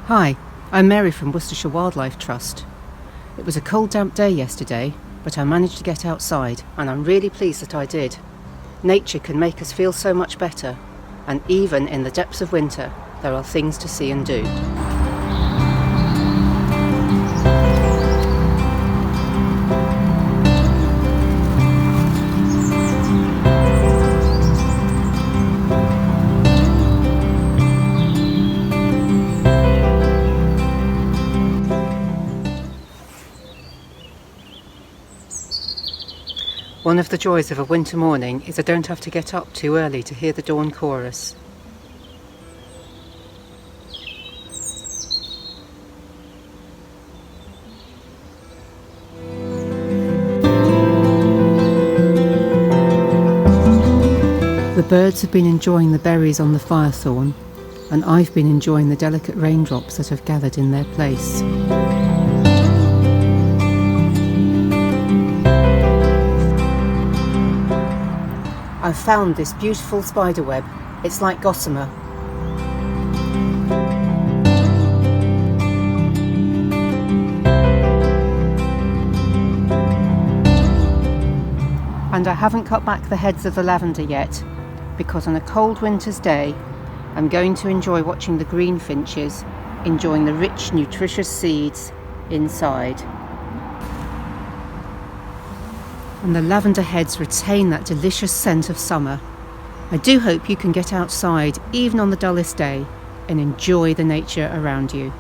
Hi, I'm Mary from Worcestershire Wildlife Trust. It was a cold, damp day yesterday, but I managed to get outside, and I'm really pleased that I did. Nature can make us feel so much better, and even in the depths of winter, there are things to see and do. One of the joys of a winter morning is I don't have to get up too early to hear the dawn chorus. The birds have been enjoying the berries on the firethorn, and I've been enjoying the delicate raindrops that have gathered in their place. I've found this beautiful spider web. It's like gossamer. And I haven't cut back the heads of the lavender yet, because on a cold winter's day, I'm going to enjoy watching the greenfinches enjoying the rich, nutritious seeds inside. And the lavender heads retain that delicious scent of summer. I do hope you can get outside, even on the dullest day, and enjoy the nature around you.